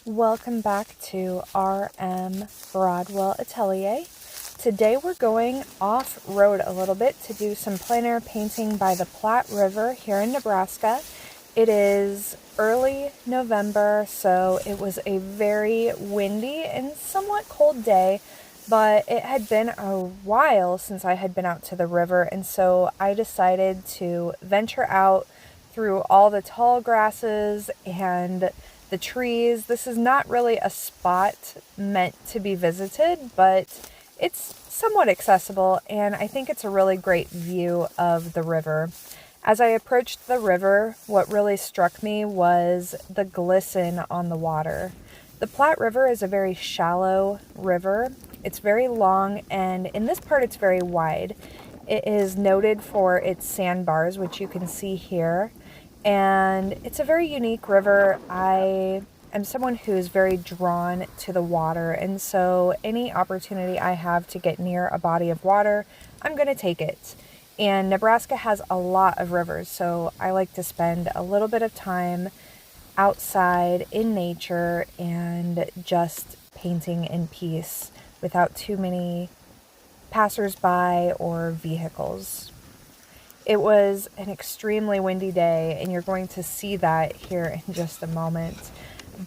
Welcome back to R.M.Broadwell Atelier. Today we're going off-road a little bit to do some plein air painting by the Platte River here in Nebraska. It is early November, so it was a very windy and somewhat cold day, but it had been a while since I had been out to the river, and so I decided to venture out through all the tall grasses and the trees. This is not really a spot meant to be visited, but it's somewhat accessible, and I think it's a really great view of the river. As I approached the river, what really struck me was the glisten on the water. The Platte River is a very shallow river. It's very long, and in this part it's very wide. It is noted for its sandbars, which you can see here. And it's a very unique river. I am someone who is very drawn to the water, and so any opportunity I have to get near a body of water, I'm going to take it. And Nebraska has a lot of rivers, so I like to spend a little bit of time outside in nature and just painting in peace without too many passersby or vehicles. It was an extremely windy day, and you're going to see that here in just a moment.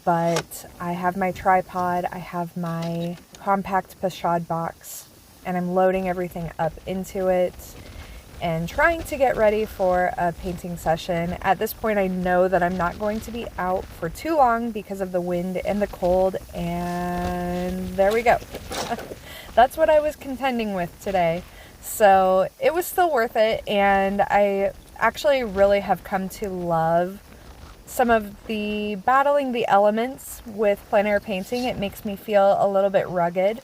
But I have my tripod, I have my compact pochade box, and I'm loading everything up into it and trying to get ready for a painting session. At this point, I know that I'm not going to be out for too long because of the wind and the cold, and there we go. That's what I was contending with today. So it was still worth it, and I actually really have come to love some of the battling the elements with plein air painting. It makes me feel a little bit rugged.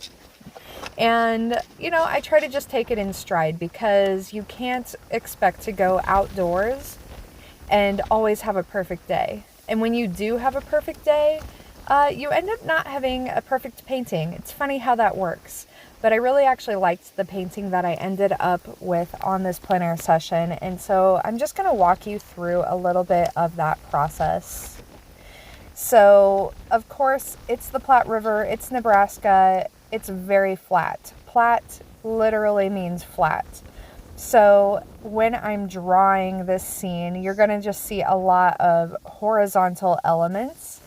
And, I try to just take it in stride, because you can't expect to go outdoors and always have a perfect day. And when you do have a perfect day, you end up not having a perfect painting. It's funny how that works. But I really actually liked the painting that I ended up with on this plein air session. And so I'm just going to walk you through a little bit of that process. So, of course, it's the Platte River. It's Nebraska. It's very flat. Platte literally means flat. So when I'm drawing this scene, you're going to just see a lot of horizontal elements.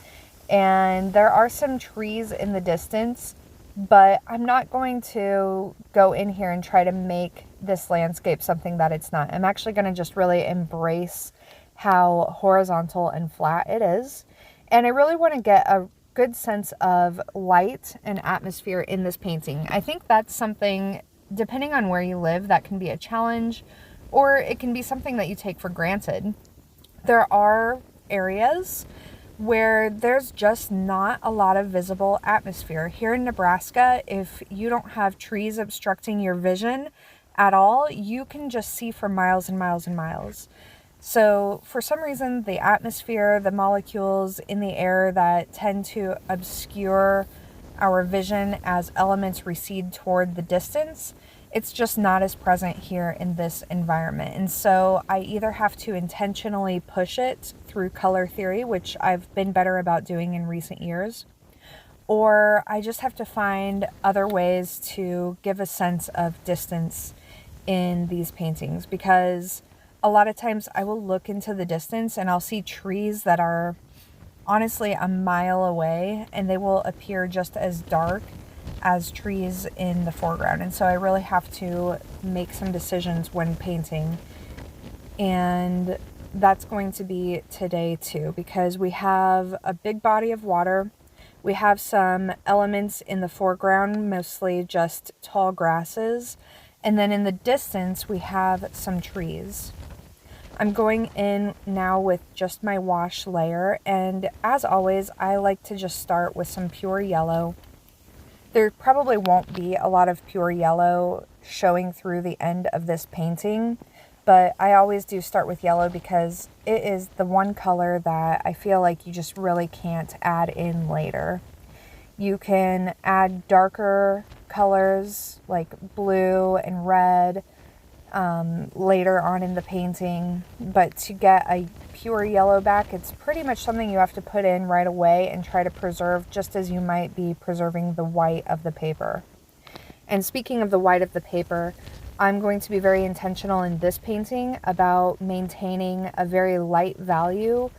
And there are some trees in the distance, but I'm not going to go in here and try to make this landscape something that it's not. I'm actually going to just really embrace how horizontal and flat it is. And I really want to get a good sense of light and atmosphere in this painting. I think that's something, depending on where you live, that can be a challenge, or it can be something that you take for granted. There are areas where there's just not a lot of visible atmosphere. Here in Nebraska, if you don't have trees obstructing your vision at all, you can just see for miles and miles and miles. So for some reason, the atmosphere, the molecules in the air that tend to obscure our vision as elements recede toward the distance, it's just not as present here in this environment. And so I either have to intentionally push it through color theory, which I've been better about doing in recent years, or I just have to find other ways to give a sense of distance in these paintings, because a lot of times I will look into the distance and I'll see trees that are honestly a mile away, and they will appear just as dark as trees in the foreground. And so I really have to make some decisions when painting, and that's going to be today too, because we have a big body of water. We have some elements in the foreground, mostly just tall grasses, and then in the distance we have some trees. I'm going in now with just my wash layer, and as always, I like to just start with some pure yellow. There probably won't be a lot of pure yellow showing through the end of this painting, but I always do start with yellow because it is the one color that I feel like you just really can't add in later. You can add darker colors like blue and red, later on in the painting. But to get a pure yellow back, it's pretty much something you have to put in right away and try to preserve, just as you might be preserving the white of the paper. And speaking of the white of the paper, I'm going to be very intentional in this painting about maintaining a very light value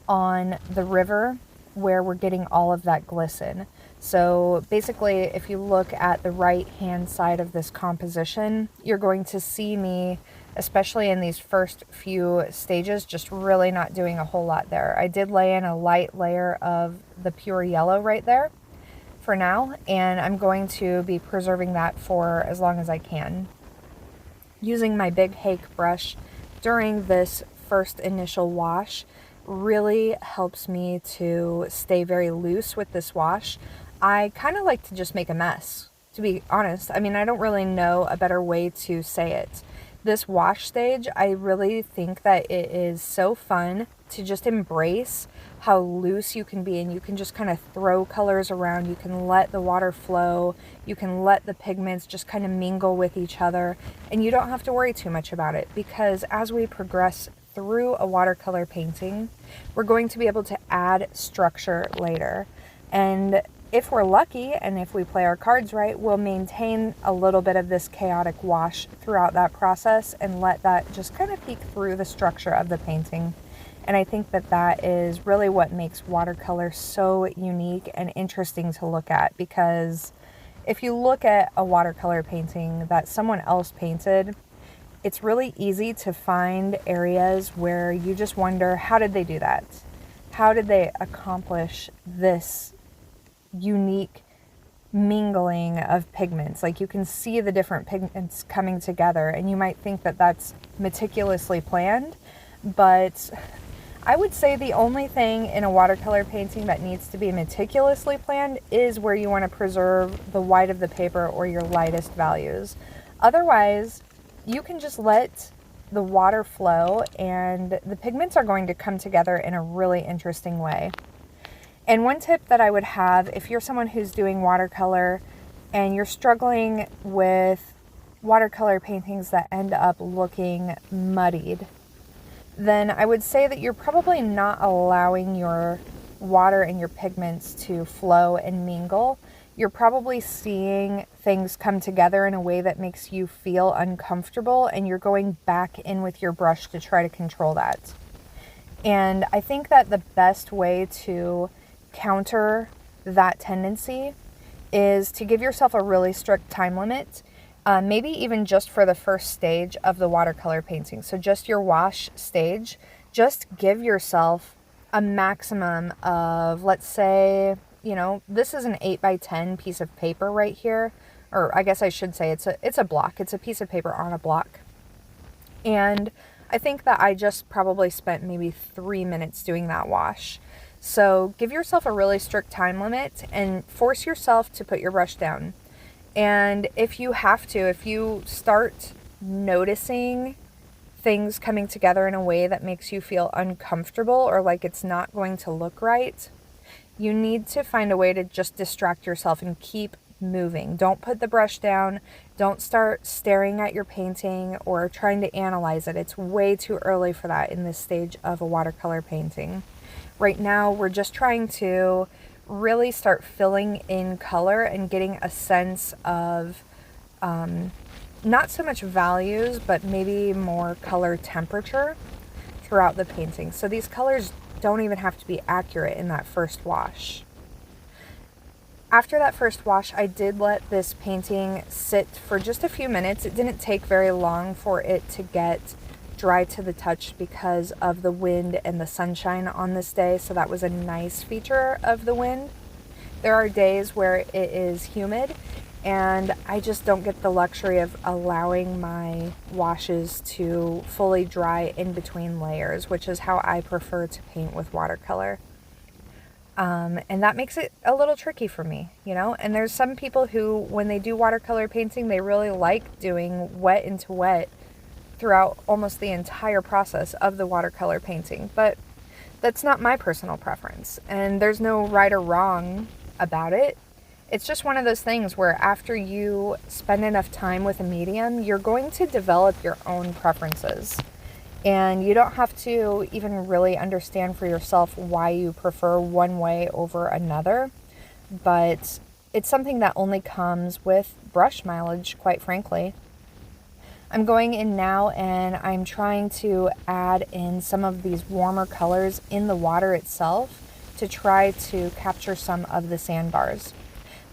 on the river where we're getting all of that glisten. So basically, if you look at the right hand side of this composition, you're going to see me, especially in these first few stages, just really not doing a whole lot there. I did lay in a light layer of the pure yellow right there for now, and I'm going to be preserving that for as long as I can. Using my big hake brush during this first initial wash really helps me to stay very loose with this wash. I kind of like to just make a mess, to be honest. I mean, I don't really know a better way to say it. This wash stage, I really think that it is so fun to just embrace how loose you can be, and you can just kind of throw colors around. You can let the water flow. You can let the pigments just kind of mingle with each other, and you don't have to worry too much about it, because as we progress through a watercolor painting, we're going to be able to add structure later. And if we're lucky and if we play our cards right, we'll maintain a little bit of this chaotic wash throughout that process and let that just kind of peek through the structure of the painting. And I think that that is really what makes watercolor so unique and interesting to look at, because if you look at a watercolor painting that someone else painted, it's really easy to find areas where you just wonder, how did they do that? How did they accomplish this unique mingling of pigments? Like, you can see the different pigments coming together, and you might think that that's meticulously planned, but I would say the only thing in a watercolor painting that needs to be meticulously planned is where you want to preserve the white of the paper or your lightest values. Otherwise, you can just let the water flow and the pigments are going to come together in a really interesting way. And one tip that I would have, if you're someone who's doing watercolor and you're struggling with watercolor paintings that end up looking muddied, then I would say that you're probably not allowing your water and your pigments to flow and mingle. You're probably seeing things come together in a way that makes you feel uncomfortable, and you're going back in with your brush to try to control that. And I think that the best way to counter that tendency is to give yourself a really strict time limit. Maybe even just for the first stage of the watercolor painting. So just your wash stage, just give yourself a maximum of, let's say, this is an 8x10 piece of paper right here. Or I guess I should say it's a block. It's a piece of paper on a block. And I think that I just probably spent maybe 3 minutes doing that wash. So give yourself a really strict time limit and force yourself to put your brush down. And if you have to, if you start noticing things coming together in a way that makes you feel uncomfortable or like it's not going to look right, you need to find a way to just distract yourself and keep moving. Don't put the brush down. Don't start staring at your painting or trying to analyze it. It's way too early for that in this stage of a watercolor painting. Right now, we're just trying to really start filling in color and getting a sense of not so much values, but maybe more color temperature throughout the painting. So these colors don't even have to be accurate in that first wash. After that first wash, I did let this painting sit for just a few minutes. It didn't take very long for it to get dry to the touch because of the wind and the sunshine on this day, so that was a nice feature of the wind. There are days where it is humid and I just don't get the luxury of allowing my washes to fully dry in between layers, which is how I prefer to paint with watercolor. And that makes it a little tricky for me, and there's some people who, when they do watercolor painting, they really like doing wet into wet throughout almost the entire process of the watercolor painting, but that's not my personal preference, and there's no right or wrong about it. It's just one of those things where after you spend enough time with a medium, you're going to develop your own preferences. And you don't have to even really understand for yourself why you prefer one way over another. But it's something that only comes with brush mileage, quite frankly. I'm going in now and I'm trying to add in some of these warmer colors in the water itself to try to capture some of the sandbars.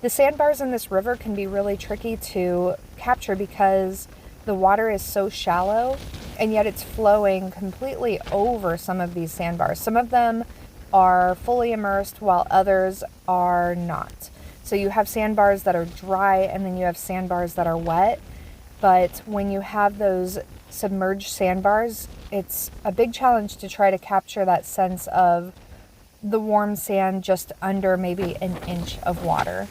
The sandbars in this river can be really tricky to capture because the water is so shallow and yet it's flowing completely over some of these sandbars. Some of them are fully immersed while others are not. So you have sandbars that are dry and then you have sandbars that are wet. But when you have those submerged sandbars, it's a big challenge to try to capture that sense of the warm sand just under maybe an inch of water.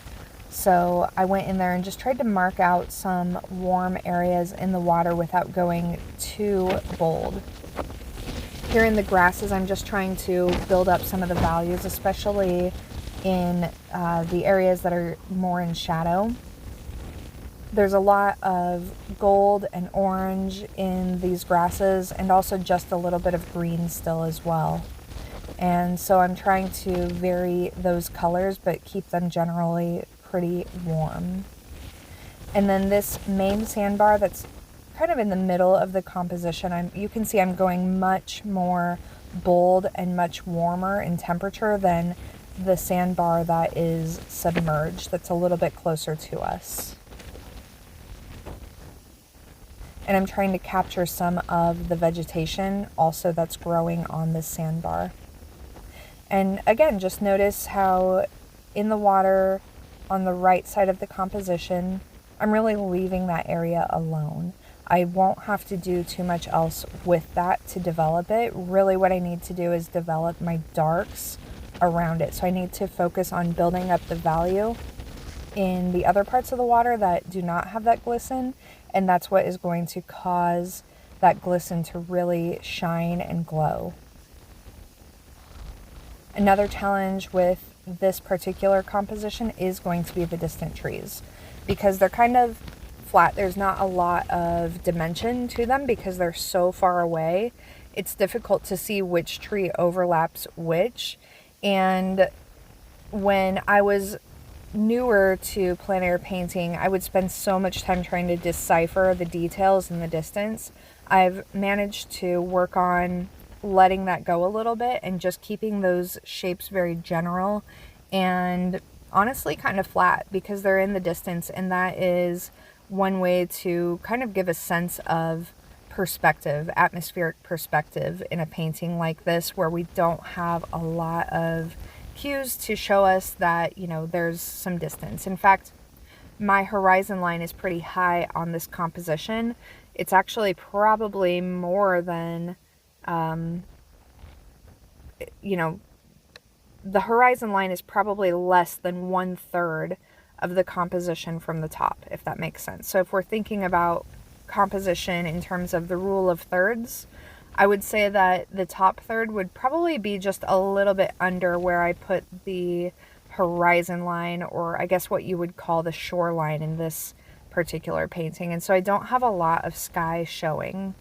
So I went in there and just tried to mark out some warm areas in the water without going too bold. Here in the grasses, I'm just trying to build up some of the values, especially in the areas that are more in shadow. There's a lot of gold and orange in these grasses and also just a little bit of green still as well. And so I'm trying to vary those colors but keep them generally pretty warm. And then this main sandbar that's kind of in the middle of the composition, you can see I'm going much more bold and much warmer in temperature than the sandbar that is submerged, that's a little bit closer to us. And I'm trying to capture some of the vegetation also that's growing on this sandbar. And again, just notice how in the water on the right side of the composition, I'm really leaving that area alone. I won't have to do too much else with that to develop it. Really what I need to do is develop my darks around it. So I need to focus on building up the value in the other parts of the water that do not have that glisten, and that's what is going to cause that glisten to really shine and glow. Another challenge with this particular composition is going to be the distant trees because they're kind of flat. There's not a lot of dimension to them because they're so far away. It's difficult to see which tree overlaps which. And when I was newer to plein air painting, I would spend so much time trying to decipher the details in the distance. I've managed to work on letting that go a little bit and just keeping those shapes very general and honestly kind of flat because they're in the distance, and that is one way to kind of give a sense of perspective, atmospheric perspective in a painting like this where we don't have a lot of cues to show us that, you know, there's some distance. In fact, my horizon line is pretty high on this composition. It's actually probably more than, the horizon line is probably less than 1/3 of the composition from the top, if that makes sense. So if we're thinking about composition in terms of the rule of thirds, I would say that the top third would probably be just a little bit under where I put the horizon line, or I guess what you would call the shoreline in this particular painting. And so I don't have a lot of sky showing.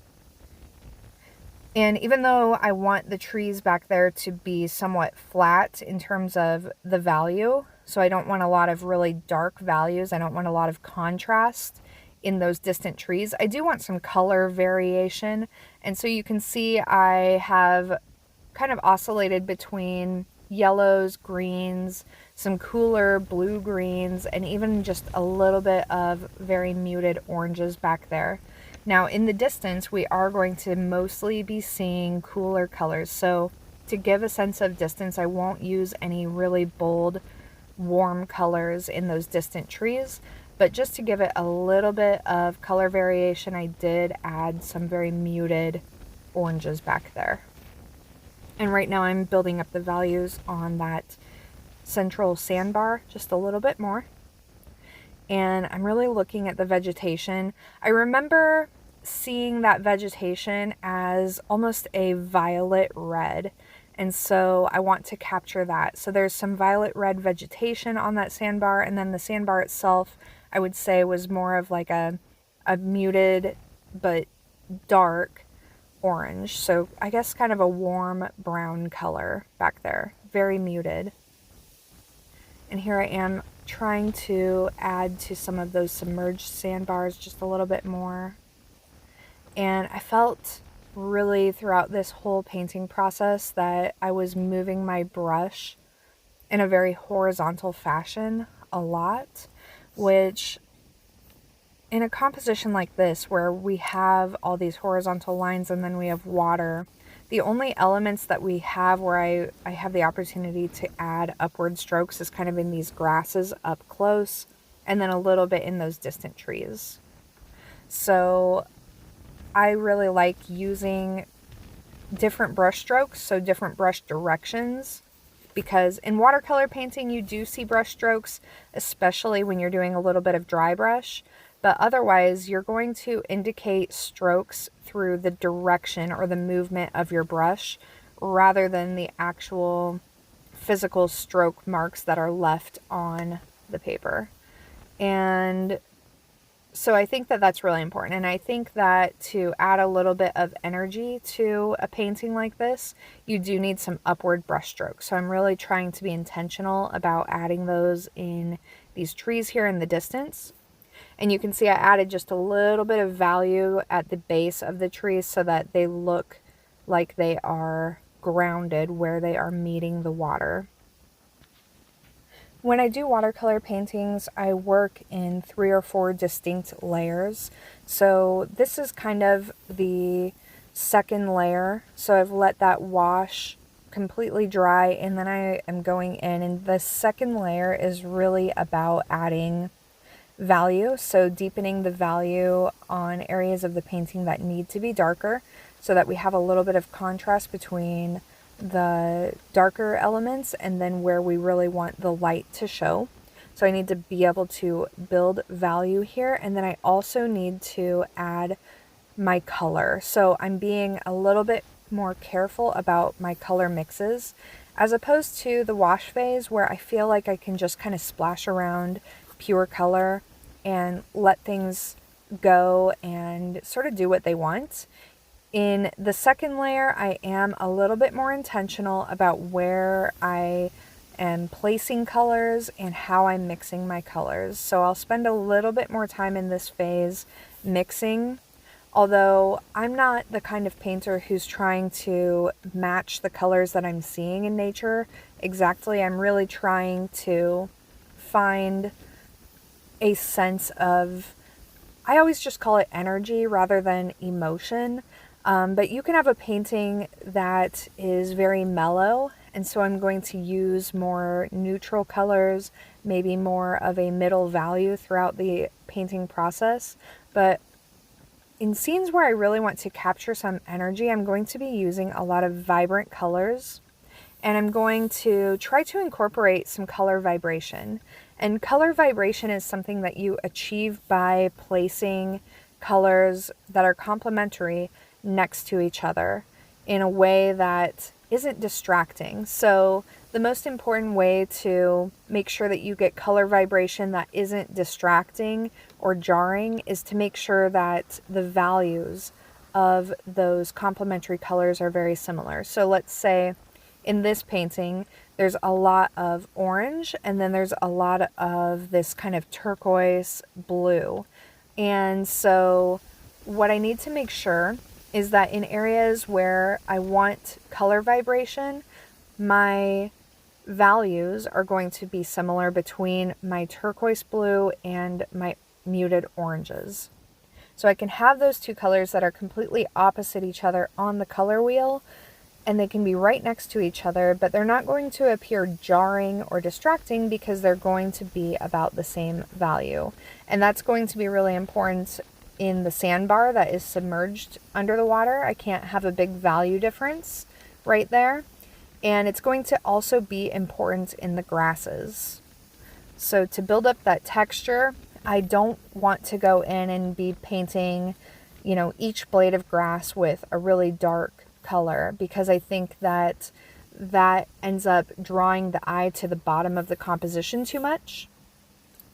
And even though I want the trees back there to be somewhat flat in terms of the value, so I don't want a lot of really dark values, I don't want a lot of contrast in those distant trees, I do want some color variation. And so you can see I have kind of oscillated between yellows, greens, some cooler blue greens, and even just a little bit of very muted oranges back there. Now in the distance, we are going to mostly be seeing cooler colors. So to give a sense of distance, I won't use any really bold, warm colors in those distant trees. But just to give it a little bit of color variation, I did add some very muted oranges back there. And right now I'm building up the values on that central sandbar just a little bit more. And I'm really looking at the vegetation. I remember seeing that vegetation as almost a violet red. And so I want to capture that. So there's some violet red vegetation on that sandbar, and then the sandbar itself, I would say, was more of like a muted but dark orange. So I guess kind of a warm brown color back there, very muted. And here I am trying to add to some of those submerged sandbars just a little bit more. And I felt really throughout this whole painting process that I was moving my brush in a very horizontal fashion a lot, which in a composition like this where we have all these horizontal lines and then we have water, the only elements that we have where I have the opportunity to add upward strokes is kind of in these grasses up close and then a little bit in those distant trees. So I really like using different brush strokes, so different brush directions, because in watercolor painting you do see brush strokes, especially when you're doing a little bit of dry brush, but otherwise you're going to indicate strokes through the direction or the movement of your brush rather than the actual physical stroke marks that are left on the paper. And so I think that that's really important. And I think that to add a little bit of energy to a painting like this, you do need some upward brush strokes. So I'm really trying to be intentional about adding those in these trees here in the distance. And you can see I added just a little bit of value at the base of the trees so that they look like they are grounded where they are meeting the water. When I do watercolor paintings, I work in 3 or 4 distinct layers. So this is kind of the second layer. So I've let that wash completely dry, and then I am going in, and the second layer is really about adding value. So deepening the value on areas of the painting that need to be darker so that we have a little bit of contrast between the darker elements and then where we really want the light to show. So I need to be able to build value here, and then I also need to add my color. So I'm being a little bit more careful about my color mixes as opposed to the wash phase where I feel like I can just kind of splash around pure color and let things go and sort of do what they want. In the second layer, I am a little bit more intentional about where I am placing colors and how I'm mixing my colors. So I'll spend a little bit more time in this phase mixing, although I'm not the kind of painter who's trying to match the colors that I'm seeing in nature exactly. I'm really trying to find a sense of, I always just call it energy rather than emotion. But you can have a painting that is very mellow, and so I'm going to use more neutral colors, maybe more of a middle value throughout the painting process. But in scenes where I really want to capture some energy, I'm going to be using a lot of vibrant colors, and I'm going to try to incorporate some color vibration. And color vibration is something that you achieve by placing colors that are complementary next to each other in a way that isn't distracting. So the most important way to make sure that you get color vibration that isn't distracting or jarring is to make sure that the values of those complementary colors are very similar. So let's say in this painting, there's a lot of orange and then there's a lot of this kind of turquoise blue. And so what I need to make sure is that in areas where I want color vibration, my values are going to be similar between my turquoise blue and my muted oranges. So I can have those two colors that are completely opposite each other on the color wheel, and they can be right next to each other, but they're not going to appear jarring or distracting because they're going to be about the same value. And that's going to be really important in the sandbar that is submerged under the water. I can't have a big value difference right there. And it's going to also be important in the grasses. So to build up that texture, I don't want to go in and be painting, each blade of grass with a really dark color, because I think that that ends up drawing the eye to the bottom of the composition too much.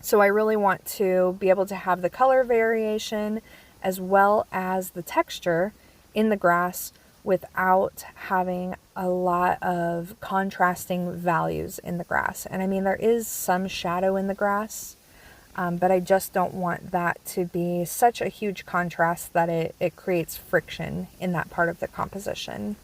So I really want to be able to have the color variation as well as the texture in the grass without having a lot of contrasting values in the grass. And I mean, there is some shadow in the grass, but I just don't want that to be such a huge contrast that it creates friction in that part of the composition.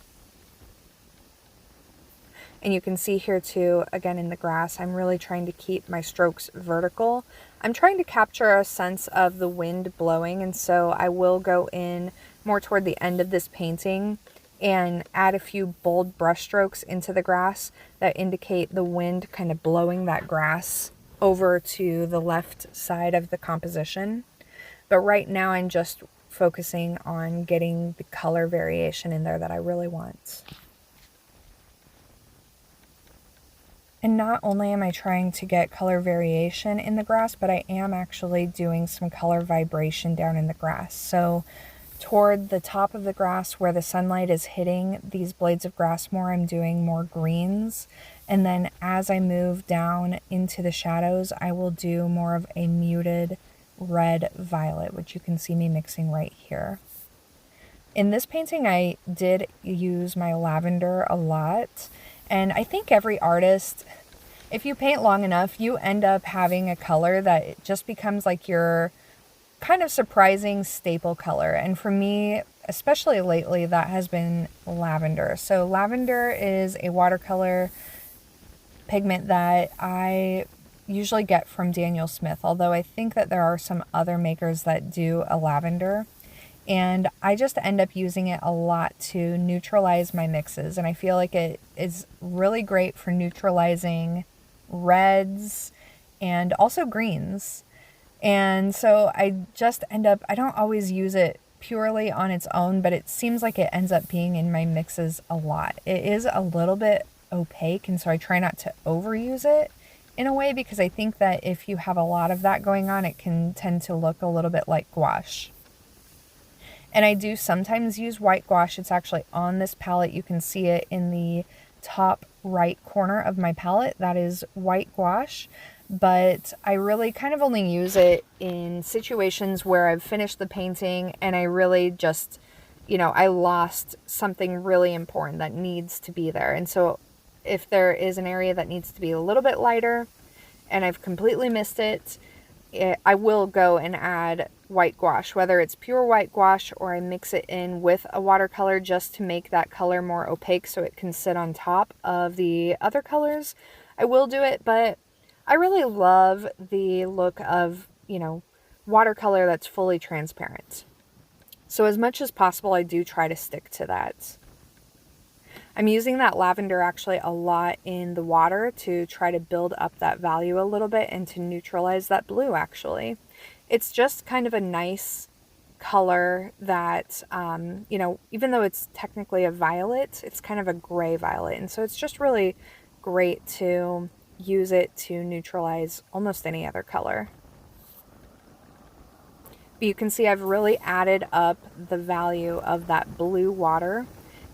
And you can see here too, again in the grass, I'm really trying to keep my strokes vertical. I'm trying to capture a sense of the wind blowing, and so I will go in more toward the end of this painting and add a few bold brush strokes into the grass that indicate the wind kind of blowing that grass over to the left side of the composition. But right now I'm just focusing on getting the color variation in there that I really want. And not only am I trying to get color variation in the grass, but I am actually doing some color vibration down in the grass. So toward the top of the grass where the sunlight is hitting these blades of grass more, I'm doing more greens. And then as I move down into the shadows, I will do more of a muted red violet, which you can see me mixing right here. In this painting, I did use my lavender a lot. And I think every artist, if you paint long enough, you end up having a color that it just becomes like your kind of surprising staple color. And for me, especially lately, that has been lavender. So lavender is a watercolor pigment that I usually get from Daniel Smith, although I think that there are some other makers that do a lavender. And I just end up using it a lot to neutralize my mixes. And I feel like it is really great for neutralizing reds and also greens. And so I just end up, I don't always use it purely on its own, but it seems like it ends up being in my mixes a lot. It is a little bit opaque, and so I try not to overuse it in a way, because I think that if you have a lot of that going on, it can tend to look a little bit like gouache. And I do sometimes use white gouache. It's actually on this palette. You can see it in the top right corner of my palette. That is white gouache. But I really kind of only use it in situations where I've finished the painting and I really just, I lost something really important that needs to be there. And so if there is an area that needs to be a little bit lighter and I've completely missed it, I will go and add white gouache, whether it's pure white gouache or I mix it in with a watercolor just to make that color more opaque so it can sit on top of the other colors. I will do it, but I really love the look of, watercolor that's fully transparent. So as much as possible, I do try to stick to that. I'm using that lavender actually a lot in the water to try to build up that value a little bit and to neutralize that blue actually. It's just kind of a nice color that, even though it's technically a violet, it's kind of a gray violet. And so it's just really great to use it to neutralize almost any other color. But you can see I've really added up the value of that blue water.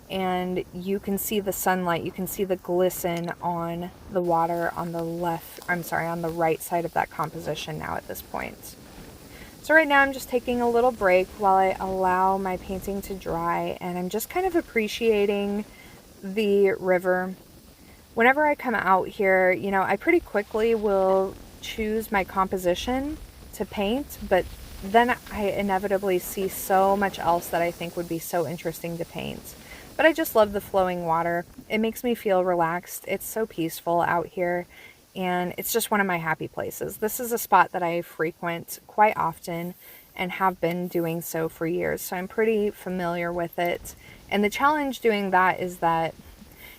And you can see the sunlight, you can see the glisten on the water on the on the right side of that composition now at this point. So right now I'm just taking a little break while I allow my painting to dry, and I'm just kind of appreciating the river. Whenever I come out here, I pretty quickly will choose my composition to paint, but then I inevitably see so much else that I think would be so interesting to paint. But I just love the flowing water. It makes me feel relaxed. It's so peaceful out here, and it's just one of my happy places. This is a spot that I frequent quite often and have been doing so for years, so I'm pretty familiar with it. And the challenge doing that is that,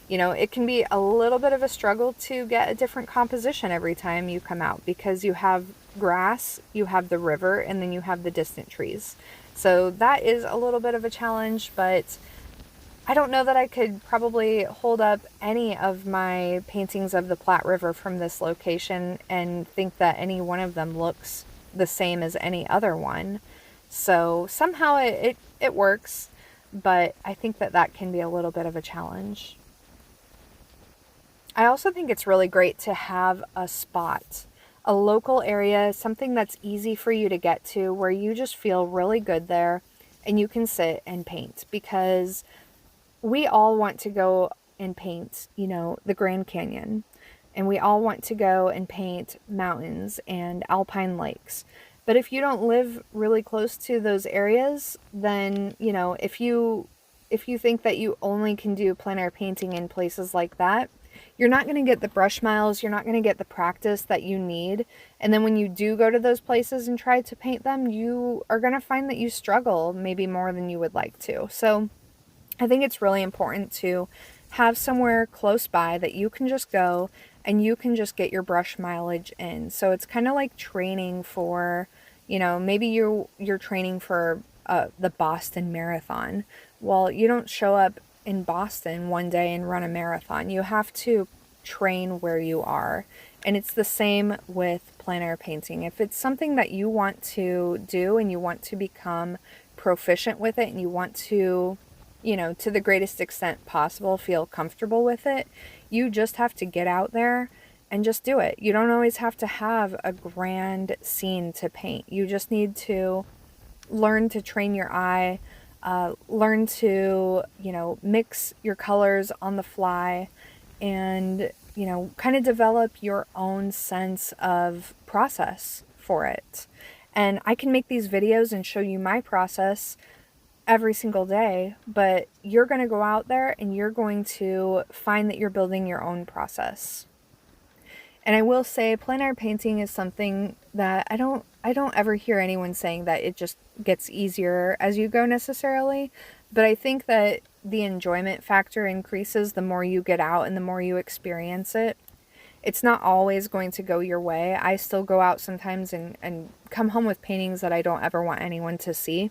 it can be a little bit of a struggle to get a different composition every time you come out, because you have grass, you have the river, and then you have the distant trees. So that is a little bit of a challenge, but I don't know that I could probably hold up any of my paintings of the Platte River from this location and think that any one of them looks the same as any other one. So somehow it works, but I think that can be a little bit of a challenge. I also think it's really great to have a spot, a local area, something that's easy for you to get to where you just feel really good there and you can sit and paint, because we all want to go and paint, the Grand Canyon, and we all want to go and paint mountains and alpine lakes. But if you don't live really close to those areas, then, if you think that you only can do plein air painting in places like that, you're not going to get the brush miles, you're not going to get the practice that you need. And then when you do go to those places and try to paint them, you are going to find that you struggle maybe more than you would like to. So I think it's really important to have somewhere close by that you can just go and you can just get your brush mileage in. So it's kind of like training for, maybe you're training for the Boston Marathon. Well, you don't show up in Boston one day and run a marathon. You have to train where you are. And it's the same with plein air painting. If it's something that you want to do and you want to become proficient with it and you want to, to the greatest extent possible, feel comfortable with it, you just have to get out there and just do it. You don't always have to have a grand scene to paint. You just need to learn to train your eye, learn to, mix your colors on the fly, and, kind of develop your own sense of process for it. And I can make these videos and show you my process every single day, but you're going to go out there and you're going to find that you're building your own process. And I will say plein air painting is something that I don't ever hear anyone saying that it just gets easier as you go necessarily, but I think that the enjoyment factor increases the more you get out and the more you experience it. It's not always going to go your way. I still go out sometimes and come home with paintings that I don't ever want anyone to see.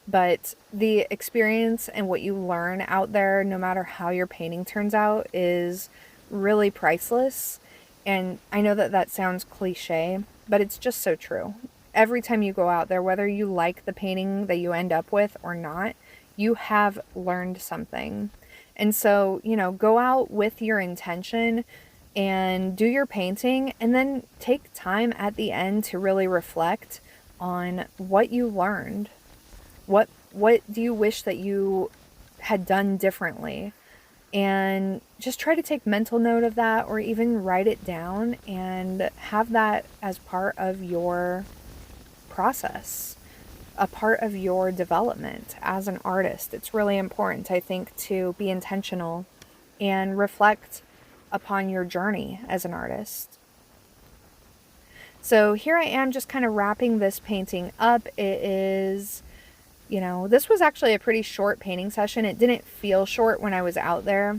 But the experience and what you learn out there, no matter how your painting turns out, is really priceless. And I know that that sounds cliche, but it's just so true. Every time you go out there, whether you like the painting that you end up with or not, you have learned something. And so, go out with your intention and do your painting, and then take time at the end to really reflect on what you learned. What do you wish that you had done differently? And just try to take mental note of that, or even write it down and have that as part of your process, a part of your development as an artist. It's really important, I think, to be intentional and reflect upon your journey as an artist. So here I am just kind of wrapping this painting up. It is, this was actually a pretty short painting session. It didn't feel short when I was out there,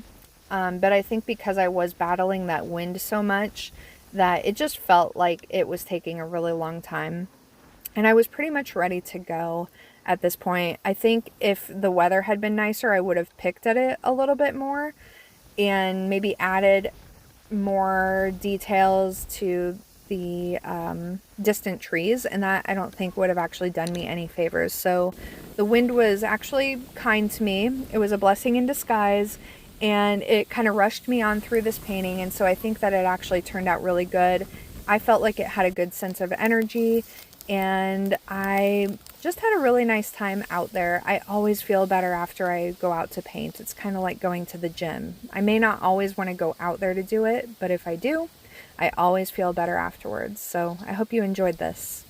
but I think because I was battling that wind so much that it just felt like it was taking a really long time. And I was pretty much ready to go at this point. I think if the weather had been nicer, I would have picked at it a little bit more and maybe added more details to the distant trees, and that I don't think would have actually done me any favors. So the wind was actually kind to me. It was a blessing in disguise, and it kind of rushed me on through this painting, and so I think that it actually turned out really good. I felt like it had a good sense of energy, and I just had a really nice time out there. I always feel better after I go out to paint. It's kind of like going to the gym. I may not always want to go out there to do it, but if I do, I always feel better afterwards. So I hope you enjoyed this.